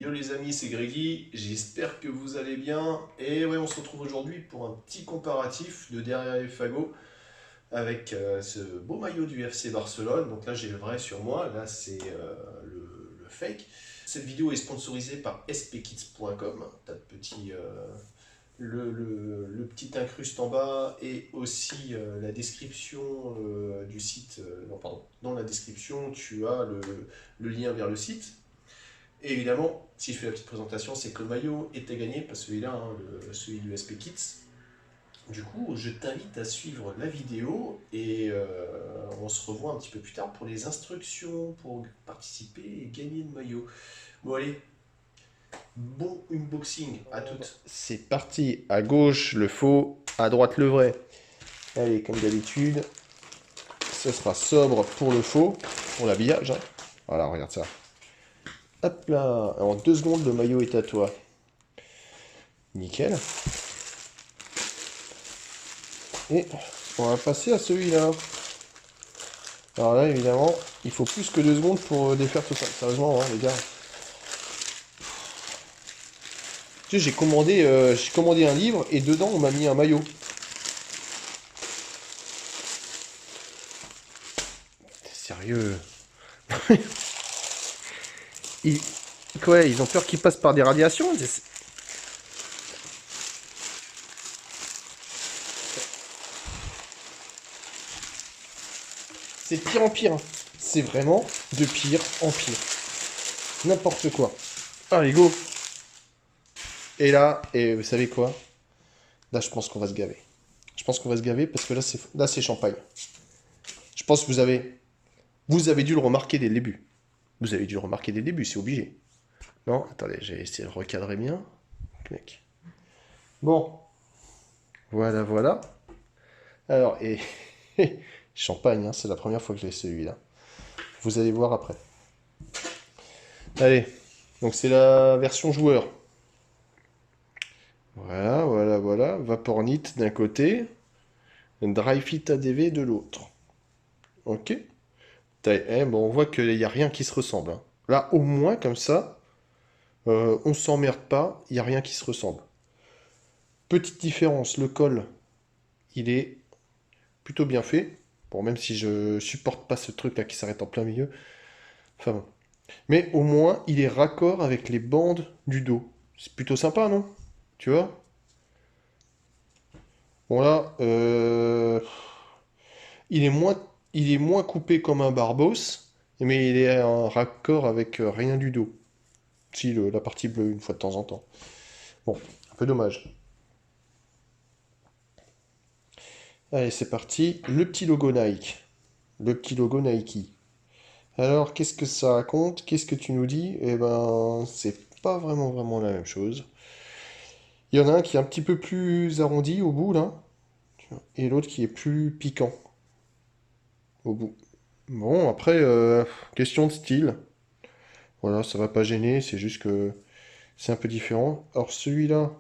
Yo les amis, c'est Grégy, j'espère que vous allez bien. Et ouais, on se retrouve aujourd'hui pour un petit comparatif de derrière les fagots avec ce beau maillot du FC Barcelone. Donc là, j'ai le vrai sur moi, là c'est le fake. Cette vidéo est sponsorisée par spkids.com. T'as le petit incruste en bas et aussi la description du site. Non, pardon. Dans la description, tu as le lien vers le site. Et évidemment, si je fais la petite présentation, c'est que le maillot était gagné, pas celui-là, hein, celui du SP Kids. Du coup, je t'invite à suivre la vidéo et on se revoit un petit peu plus tard pour les instructions pour participer et gagner le maillot. Bon allez, bon unboxing à toutes. C'est parti, à gauche le faux, à droite le vrai. Allez, comme d'habitude, ce sera sobre pour le faux, pour l'habillage, hein. Voilà, regarde ça. Hop là, en 2 secondes, le maillot est à toi. Nickel. Et on va passer à celui-là. Alors là, évidemment, il faut plus que 2 secondes pour défaire tout ça. Sérieusement, hein, les gars. Tu sais, j'ai commandé un livre et dedans, on m'a mis un maillot. T'es sérieux? ils... Quoi, ils ont peur qu'ils passent par des radiations? C'est de pire en pire, hein. C'est vraiment de pire en pire. N'importe quoi. Allez, go. Et là, et vous savez quoi? Là, je pense qu'on va se gaver. Je pense qu'on va se gaver parce que là, c'est champagne. Je pense que vous avez dû le remarquer dès le début. Vous avez dû le remarquer dès le début, c'est obligé. Non, attendez, j'ai essayé de recadrer bien. Mec. Bon, voilà, voilà. Alors, et champagne, hein, c'est la première fois que j'ai celui-là. Vous allez voir après. Allez, donc c'est la version joueur. Voilà, voilà, voilà. Vapornit d'un côté, Dryfit ADV de l'autre. Ok. Bon, on voit qu'il n'y a rien qui se ressemble, hein. Là, au moins, comme ça, on s'emmerde pas, il n'y a rien qui se ressemble. Petite différence, le col, il est plutôt bien fait. Bon, même si je supporte pas ce truc là qui s'arrête en plein milieu. Enfin bon. Mais au moins, il est raccord avec les bandes du dos. C'est plutôt sympa, non? Tu vois? Bon là, il est moins coupé comme un Barbos, mais il est en raccord avec rien du dos. Si, la partie bleue, une fois de temps en temps. Bon, un peu dommage. Allez, c'est parti. Le petit logo Nike. Le petit logo Nike. Alors, qu'est-ce que ça raconte? Qu'est-ce que tu nous dis? Eh ben, c'est pas vraiment la même chose. Il y en a un qui est un petit peu plus arrondi au bout, là, et l'autre qui est plus piquant au bout. Bon, après, question de style. Voilà, ça va pas gêner, c'est juste que c'est un peu différent. Alors, celui-là,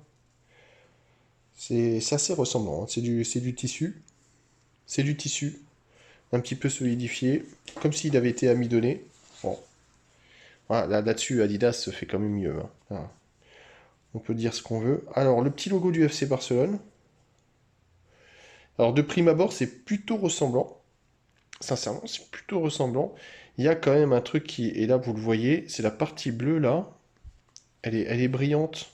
c'est assez ressemblant, hein. C'est du tissu. C'est du tissu, un petit peu solidifié, comme s'il avait été amidonné. Bon, voilà, là-dessus, Adidas se fait quand même mieux, hein. Voilà. On peut dire ce qu'on veut. Alors, le petit logo du FC Barcelone. Alors, de prime abord, c'est plutôt ressemblant. Sincèrement, c'est plutôt ressemblant. Il y a quand même un truc qui est là, vous le voyez, c'est la partie bleue, là. Elle est brillante.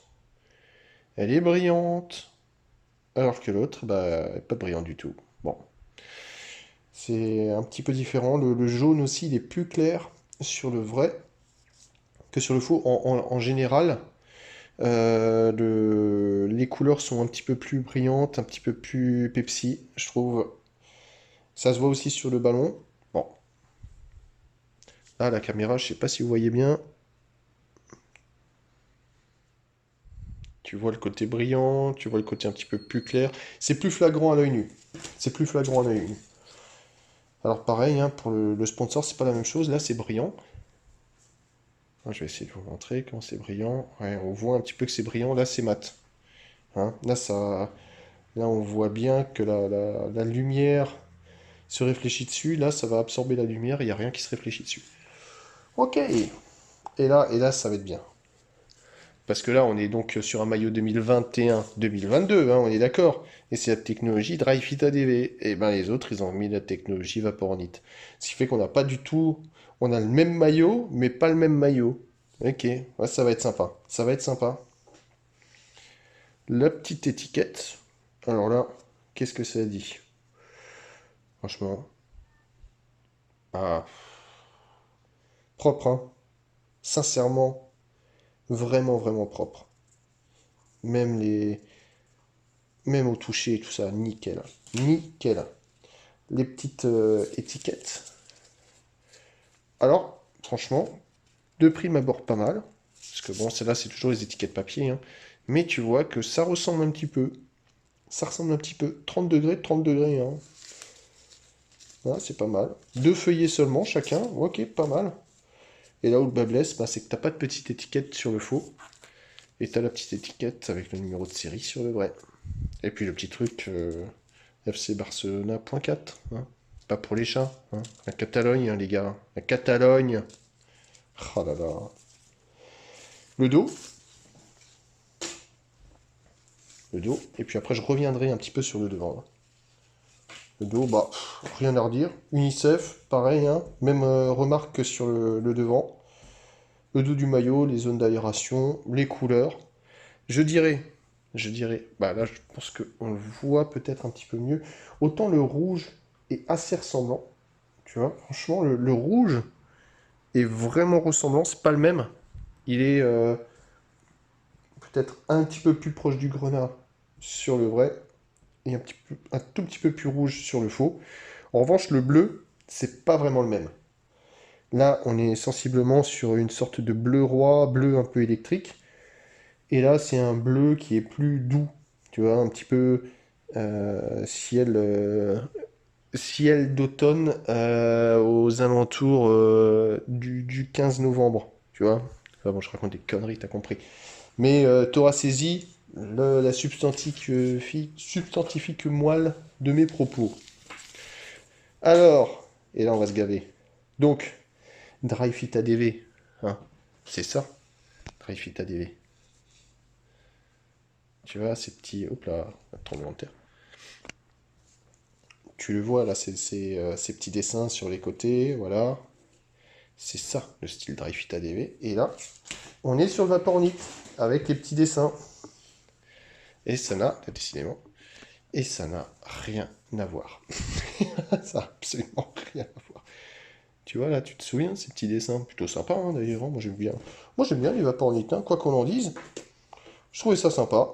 Elle est brillante. Alors que l'autre, bah, elle est pas brillante du tout. Bon, c'est un petit peu différent. Le jaune aussi, il est plus clair sur le vrai que sur le faux. En général, les couleurs sont un petit peu plus brillantes, un petit peu plus Pepsi, je trouve. Ça se voit aussi sur le ballon. Bon, là, la caméra, je sais pas si vous voyez bien. Tu vois le côté brillant, tu vois le côté un petit peu plus clair. C'est plus flagrant à l'œil nu. C'est plus flagrant à l'œil nu. Alors pareil, hein, pour le sponsor, c'est pas la même chose. Là, c'est brillant. Je vais essayer de vous montrer comment c'est brillant. Ouais, on voit un petit peu que c'est brillant. Là, c'est mat. Hein, là, on voit bien que la lumière se réfléchit dessus. Là, ça va absorber la lumière. Il n'y a rien qui se réfléchit dessus. Ok. Et là, ça va être bien. Parce que là, on est donc sur un maillot 2021-2022, hein, on est d'accord. Et c'est la technologie Dry Fit ADV. Et ben les autres, ils ont mis la technologie Vapornit. Ce qui fait qu'on n'a pas du tout... On a le même maillot, mais pas le même maillot. Ok, ouais, ça va être sympa. Ça va être sympa. La petite étiquette. Alors là, qu'est-ce que ça dit? Franchement. Ah, propre, hein. Sincèrement, vraiment, vraiment propre. Même les... Même au toucher et tout ça, nickel. Nickel. Les petites étiquettes. Alors, franchement, de prime abord pas mal. Parce que bon, celle-là, c'est toujours les étiquettes papier, hein. Mais tu vois que ça ressemble un petit peu. Ça ressemble un petit peu. 30 degrés, 30 degrés, hein. Voilà, c'est pas mal. Deux feuillets seulement, chacun. Ok, pas mal. Et là où le bas blesse, bah, c'est que t'as pas de petite étiquette sur le faux. Et t'as la petite étiquette avec le numéro de série sur le vrai. Et puis le petit truc, FC Barcelona .4, hein. Pas pour les chats, hein. La Catalogne, hein, les gars. La Catalogne. Oh là là. Le dos. Le dos. Et puis après, je reviendrai un petit peu sur le devant, hein. Le dos, bah, rien à redire. UNICEF, pareil, hein. Même remarque que sur le devant. Le dos du maillot, les zones d'aération, les couleurs. Je dirais, bah là, je pense qu'on le voit peut-être un petit peu mieux. Autant le rouge est assez ressemblant, tu vois. Franchement, le rouge est vraiment ressemblant. C'est pas le même. Il est peut-être un petit peu plus proche du grenat sur le vrai et un tout petit peu plus rouge sur le faux. En revanche, le bleu, c'est pas vraiment le même. Là, on est sensiblement sur une sorte de bleu roi, bleu un peu électrique. Et là, c'est un bleu qui est plus doux. Tu vois, un petit peu ciel, ciel d'automne aux alentours du 15 novembre. Tu vois? Enfin bon, je raconte des conneries, t'as compris. Mais t'auras saisi la substantifique moelle de mes propos. Alors, et là on va se gaver. Donc, Dry Fit ADV, hein, c'est ça, Dry Fit ADV. Tu vois, ces petits... Hop là, tremblement de terre. Tu le vois là, ces petits dessins sur les côtés, voilà. C'est ça, le style Dry Fit ADV. Et là, on est sur le Vapornit, avec les petits dessins. Et ça n'a, décidément, et ça n'a rien à voir. Ça n'a absolument rien à voir. Tu vois là, tu te souviens, ces petits dessins, plutôt sympa hein, d'ailleurs, hein, moi j'aime bien. Moi j'aime bien les Vapornit, hein, quoi qu'on en dise. Je trouvais ça sympa,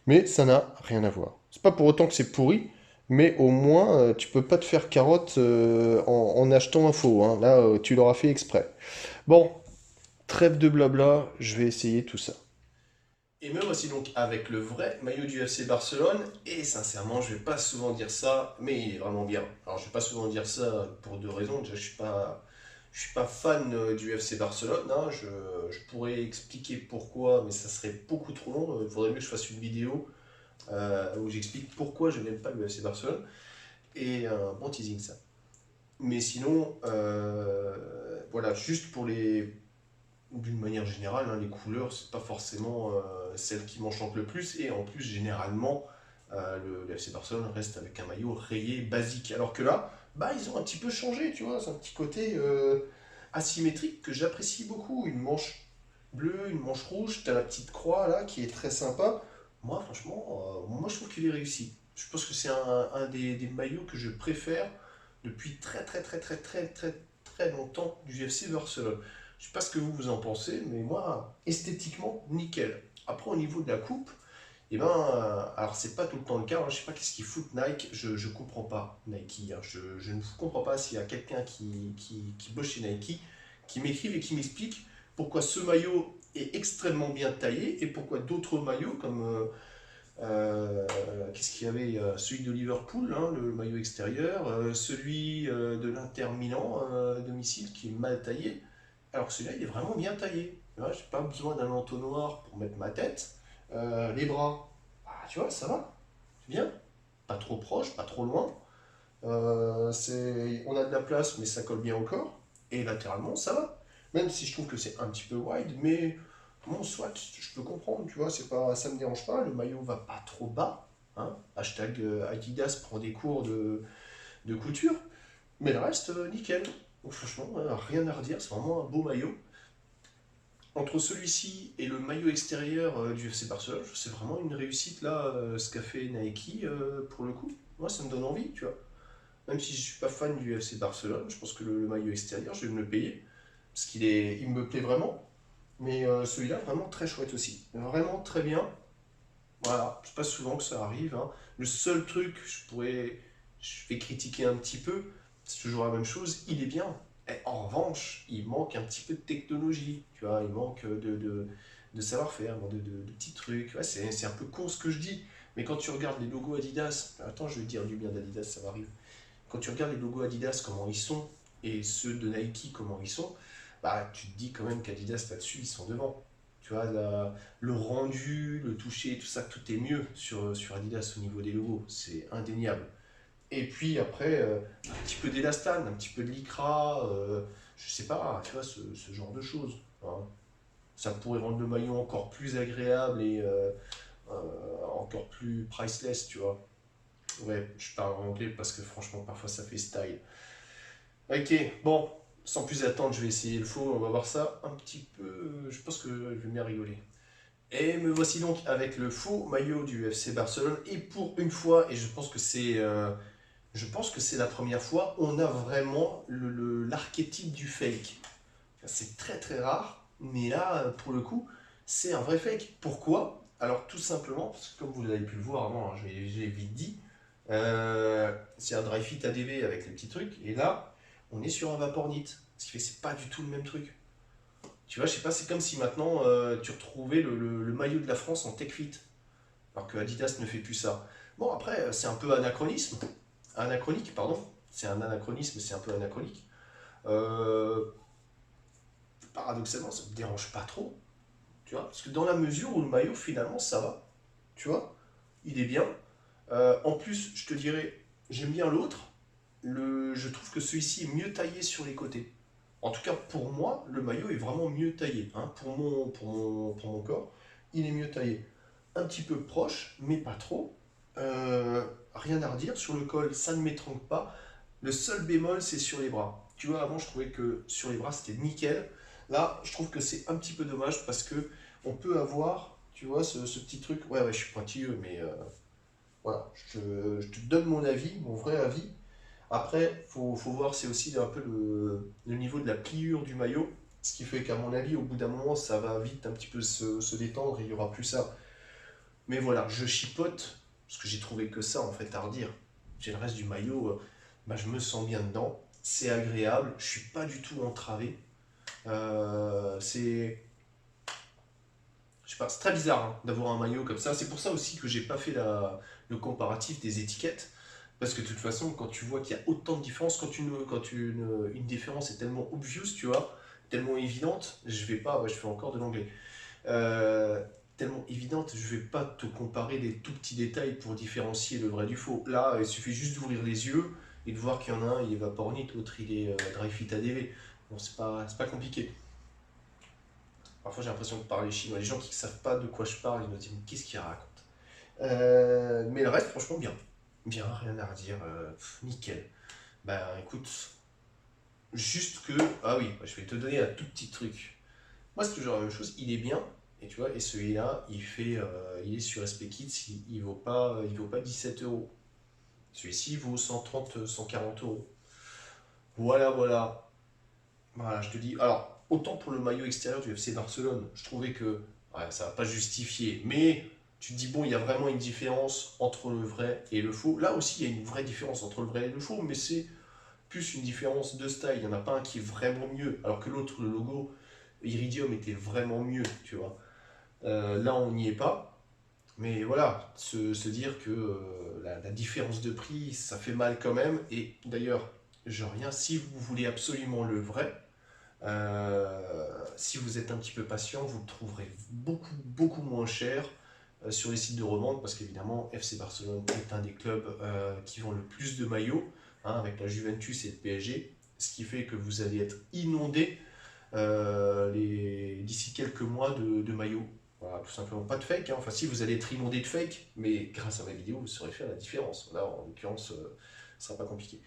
mais ça n'a rien à voir. C'est pas pour autant que c'est pourri, mais au moins tu peux pas te faire carotte en achetant un faux, hein. Là, tu l'auras fait exprès. Bon, trêve de blabla, je vais essayer tout ça. Et me voici donc avec le vrai maillot du FC Barcelone, et sincèrement, je vais pas souvent dire ça, mais il est vraiment bien. Alors, je vais pas souvent dire ça pour deux raisons. Déjà, je suis pas fan du FC Barcelone, hein. Je pourrais expliquer pourquoi, mais ça serait beaucoup trop long. Il faudrait mieux que je fasse une vidéo où j'explique pourquoi je n'aime pas le FC Barcelone. Et un bon teasing, ça. Mais sinon, voilà, juste pour les, d'une manière générale, hein, les couleurs, c'est pas forcément celles qui m'enchantent le plus. Et en plus, généralement, le FC Barcelone reste avec un maillot rayé basique. Alors que là, bah, ils ont un petit peu changé, tu vois. C'est un petit côté asymétrique que j'apprécie beaucoup. Une manche bleue, une manche rouge, t'as la petite croix là qui est très sympa. Moi, franchement, moi je trouve qu'il est réussi. Je pense que c'est un des maillots que je préfère depuis très longtemps du FC Barcelone. Je sais pas ce que vous en pensez, mais moi, esthétiquement, nickel. Après, au niveau de la coupe, eh ben, alors c'est pas tout le temps le cas, hein. Je sais pas qu'est-ce qu'ils foutent Nike, je comprends pas Nike, hein. Je ne comprends pas s'il y a quelqu'un qui bosse chez Nike, qui m'écrive et qui m'explique pourquoi ce maillot est extrêmement bien taillé et pourquoi d'autres maillots comme qu'est-ce qu'il y avait celui de Liverpool, hein, le maillot extérieur, celui de l'Inter Milan, domicile, qui est mal taillé, alors que celui-là, il est vraiment bien taillé. Je n'ai pas besoin d'un entonnoir pour mettre ma tête. Les bras, bah, tu vois, ça va, c'est bien. Pas trop proche, pas trop loin. On a de la place, mais ça colle bien encore. Et latéralement, ça va. Même si je trouve que c'est un petit peu wide, mais bon, soit, je peux comprendre, tu vois, c'est pas, ça me dérange pas, le maillot va pas trop bas, hein. Hashtag Adidas prend des cours de couture, mais le reste, nickel. Donc, franchement, rien à redire, c'est vraiment un beau maillot. Entre celui-ci et le maillot extérieur du FC Barcelone, c'est vraiment une réussite là, ce qu'a fait Nike pour le coup. Moi, ça me donne envie, tu vois. Même si je suis pas fan du FC Barcelone, je pense que le maillot extérieur, je vais me le payer parce il me plaît vraiment. Mais celui-là, vraiment très chouette aussi. Vraiment très bien. Voilà, c'est pas souvent que ça arrive, hein. Le seul truc, je vais critiquer un petit peu, c'est toujours la même chose, il est bien. Et en revanche, il manque un petit peu de technologie, tu vois, il manque de savoir-faire, de petits trucs. Ouais, c'est un peu con ce que je dis, mais quand tu regardes les logos Adidas, attends, je vais dire du bien d'Adidas, ça m'arrive. Quand tu regardes les logos Adidas, comment ils sont, et ceux de Nike, comment ils sont, bah, tu te dis quand même qu'Adidas là-dessus, ils sont devant. Tu vois, le rendu, le toucher, tout ça, tout est mieux sur Adidas au niveau des logos, c'est indéniable. Et puis après, un petit peu d'élastane, un petit peu de lycra, je sais pas, tu vois, ce genre de choses, hein. Ça pourrait rendre le maillot encore plus agréable et encore plus priceless, tu vois. Ouais, je parle en anglais parce que franchement, parfois ça fait style. Ok, bon, sans plus attendre, je vais essayer le faux, on va voir ça un petit peu. Je pense que je vais bien rigoler. Et me voici donc avec le faux maillot du FC Barcelone. Et pour une fois, et je pense que c'est la première fois, on a vraiment l'archétype du fake. C'est très très rare, mais là, pour le coup, c'est un vrai fake. Pourquoi? Alors tout simplement, parce que comme vous l'avez pu le voir avant, hein, je l'ai vite dit, c'est un dry fit ADV avec les petits trucs, et là, on est sur un Vapornit. Ce qui fait que c'est pas du tout le même truc. Tu vois, je sais pas, c'est comme si maintenant tu retrouvais le maillot de la France en Tech Fit, alors que Adidas ne fait plus ça. Bon, après, c'est un peu anachronique, pardon. C'est un anachronisme, c'est un peu anachronique. Euh, Paradoxalement, ça me dérange pas trop, tu vois, parce que dans la mesure où le maillot, finalement, ça va, tu vois, il est bien. En plus, je te dirais, j'aime bien l'autre. Je trouve que celui-ci est mieux taillé sur les côtés. En tout cas, pour moi, le maillot est vraiment mieux taillé, hein. Pour mon corps, il est mieux taillé. Un petit peu proche, mais pas trop. Rien à redire. Sur le col, ça ne m'étrangle pas. Le seul bémol, c'est sur les bras. Tu vois, avant, je trouvais que sur les bras, c'était nickel. Là, je trouve que c'est un petit peu dommage parce que on peut avoir, tu vois, ce petit truc. Ouais, ouais, je suis pointilleux, mais voilà, je te donne mon avis, mon vrai avis. Après, faut voir, c'est aussi un peu le niveau de la pliure du maillot. Ce qui fait qu'à mon avis, au bout d'un moment, ça va vite un petit peu se détendre et il n'y aura plus ça. Mais voilà, je chipote, parce que j'ai trouvé que ça, en fait, à redire. J'ai le reste du maillot, bah, je me sens bien dedans. C'est agréable, je suis pas du tout entravé. C'est, je sais pas, c'est très bizarre hein, d'avoir un maillot comme ça. C'est pour ça aussi que j'ai pas fait le comparatif des étiquettes. Parce que de toute façon, quand tu vois qu'il y a autant de différences, une différence est tellement obvious, tu vois, tellement évidente, je vais pas, ouais, je fais encore de l'anglais, euh, tellement évidente, je vais pas te comparer des tout petits détails pour différencier le vrai du faux. Là, il suffit juste d'ouvrir les yeux et de voir qu'il y en a un, il est Vapornit, l'autre il est Dry Fit ADV. Bon, c'est pas compliqué. Parfois j'ai l'impression de parler chinois. Les gens qui ne savent pas de quoi je parle, ils me disent mais qu'est-ce qu'il raconte. Mais le reste, franchement, bien. Bien, rien à redire. Nickel. Ben écoute, juste que. Ah oui, je vais te donner un tout petit truc. Moi, c'est toujours la même chose. Il est bien. Et tu vois, et celui-là, il est sur SP Kids, il vaut pas 17 euros. Celui-ci il vaut 130, 140 euros. Voilà, voilà. Voilà, je te dis. Alors, autant pour le maillot extérieur du FC Barcelone, je trouvais que ouais, ça va pas justifier. Mais tu te dis, bon, il y a vraiment une différence entre le vrai et le faux. Là aussi, il y a une vraie différence entre le vrai et le faux, mais c'est plus une différence de style. Il n'y en a pas un qui est vraiment mieux, alors que l'autre, le logo Iridium était vraiment mieux, tu vois. Là, on n'y est pas. Mais voilà, se dire que la différence de prix, ça fait mal quand même. Et d'ailleurs, je reviens, si vous voulez absolument le vrai, si vous êtes un petit peu patient, vous le trouverez beaucoup, beaucoup moins cher sur les sites de revente parce qu'évidemment, FC Barcelone est un des clubs qui vend le plus de maillots, hein, avec la Juventus et le PSG, ce qui fait que vous allez être inondé d'ici quelques mois de maillots. Voilà, tout simplement. Pas de fake, hein. Enfin si, vous allez être inondé de fake, mais grâce à ma vidéo, vous saurez faire la différence. Là, en l'occurrence, ce sera pas compliqué.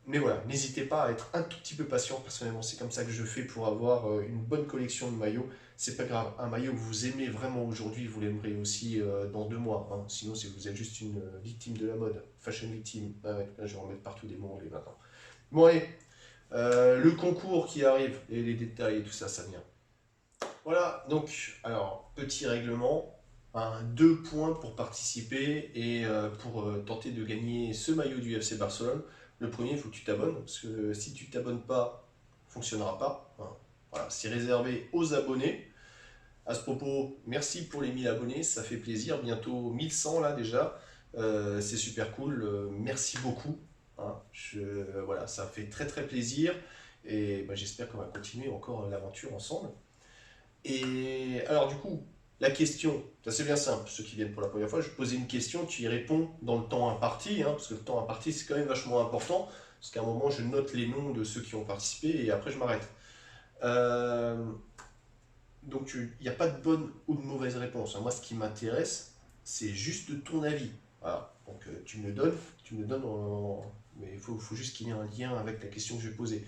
Mais voilà, n'hésitez pas à être un tout petit peu patient. Personnellement, c'est comme ça que je fais pour avoir une bonne collection de maillots. C'est pas grave, un maillot que vous aimez vraiment aujourd'hui, vous l'aimerez aussi dans 2 mois, hein. Sinon, si vous êtes juste une victime de la mode, fashion victime, ah ouais, là, je vais en mettre partout des mots anglais maintenant. Bon allez, le concours qui arrive et les détails et tout ça, ça vient. Voilà, donc, alors, petit règlement, 2 points pour participer et pour tenter de gagner ce maillot du FC Barcelone. Le premier, il faut que tu t'abonnes, parce que si tu t'abonnes pas, ça ne fonctionnera pas, hein. Voilà, c'est réservé aux abonnés. À ce propos, merci pour les 1000 abonnés, ça fait plaisir, bientôt 1100 là déjà. C'est super cool, merci beaucoup, hein. Voilà, ça fait très très plaisir et bah, j'espère qu'on va continuer encore l'aventure ensemble. Et alors du coup, la question, ça c'est bien simple, ceux qui viennent pour la première fois, je vais poser une question, tu y réponds dans le temps imparti, hein, parce que le temps imparti c'est quand même vachement important, parce qu'à un moment je note les noms de ceux qui ont participé et après je m'arrête. Euh, donc il n'y a pas de bonne ou de mauvaise réponse, hein. Moi ce qui m'intéresse, c'est juste ton avis. Voilà. Donc tu me le donnes mais il faut juste qu'il y ait un lien avec la question que je vais poser.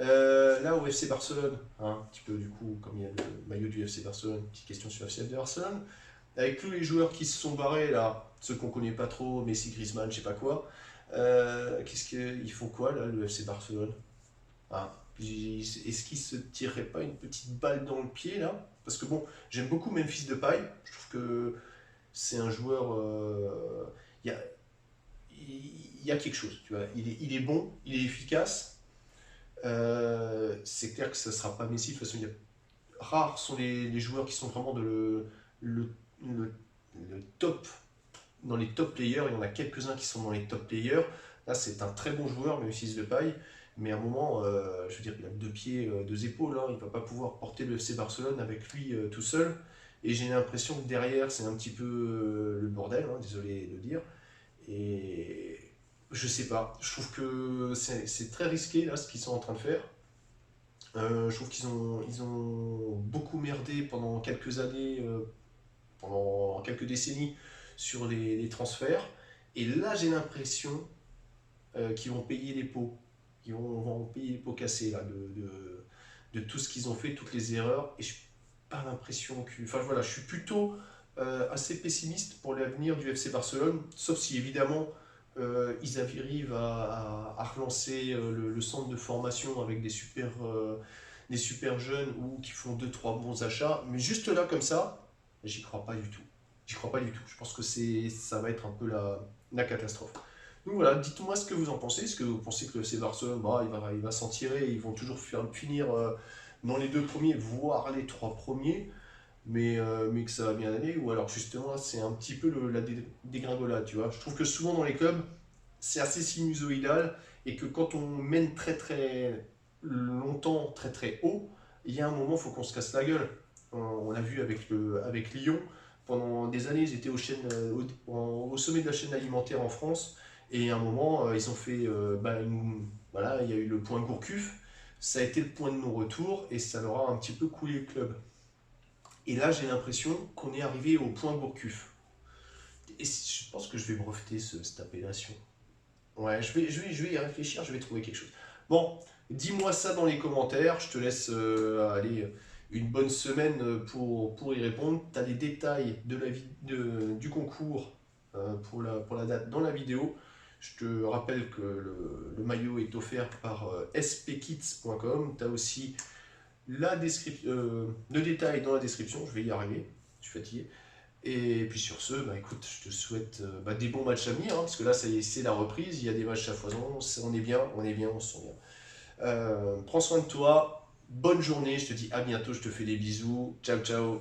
Là, au FC Barcelone, hein, un petit peu du coup, comme il y a le maillot du FC Barcelone, petite question sur le FC Barcelone, avec tous les joueurs qui se sont barrés là, ceux qu'on connaît pas trop, Messi, Griezmann, je sais pas quoi, ils font quoi là, le FC Barcelone? Ah, est-ce qu'ils se tireraient pas une petite balle dans le pied là? Parce que bon, j'aime beaucoup Memphis Depay, je trouve que c'est un joueur, il y a, il y a quelque chose, tu vois, il est bon, il est efficace. C'est clair que ça ne sera pas Messi. De toute façon, rares sont les joueurs qui sont vraiment le, le- le top, dans les top players. Il y en a quelques-uns qui sont dans les top players. Là, c'est un très bon joueur, Memphis Depay. Mais à un moment, je veux dire, il a 2 pieds, 2 épaules, hein. Il ne va pas pouvoir porter le FC Barcelone avec lui tout seul. Et j'ai l'impression que derrière, c'est un petit peu le bordel, hein, désolé de le dire. Et je sais pas, je trouve que c'est très risqué là ce qu'ils sont en train de faire. Je trouve ils ont beaucoup merdé pendant quelques années, pendant quelques décennies sur les transferts. Et là j'ai l'impression qu'ils vont payer les pots, vont payer les pots cassés là, de tout ce qu'ils ont fait, toutes les erreurs. Et je n'ai pas l'impression que... Enfin voilà, je suis plutôt assez pessimiste pour l'avenir du FC Barcelone, sauf si évidemment ils arrivent à relancer le centre de formation avec des super jeunes ou qui font 2 3 bons achats. Mais juste là, comme ça, j'y crois pas du tout. J'y crois pas du tout. Je pense que ça va être un peu la catastrophe. Donc voilà, dites-moi ce que vous en pensez. Est-ce que vous pensez que le FC Barcelone, bah, il va s'en tirer, ils vont toujours finir dans les 2 premiers, voire les 3 premiers, mais que ça va bien aller, ou alors justement c'est un petit peu la dégringolade, tu vois. Je trouve que souvent dans les clubs, c'est assez sinusoïdal, et que quand on mène très très longtemps, très très haut, il y a un moment, il faut qu'on se casse la gueule. On l'a vu avec Lyon, pendant des années, ils étaient au sommet de la chaîne alimentaire en France, et à un moment, ils ont fait, voilà, il y a eu le point Gourcuff, ça a été le point de non-retour, et ça leur a un petit peu coulé le club. Et là, j'ai l'impression qu'on est arrivé au point Gourcuff. Et je pense que je vais breveter cette appellation. Ouais, je vais y réfléchir, je vais trouver quelque chose. Bon, dis-moi ça dans les commentaires, je te laisse aller une bonne semaine pour y répondre. Tu as les détails du concours pour la date dans la vidéo. Je te rappelle que le maillot est offert par spkids.com. Tu as aussi le détail dans la description, je vais y arriver, je suis fatigué. Et puis sur ce, bah écoute, je te souhaite des bons matchs à venir, hein, parce que là, ça y est, c'est la reprise, il y a des matchs à foison, on est bien, on se sent bien. Prends soin de toi, bonne journée, je te dis à bientôt, je te fais des bisous, ciao ciao.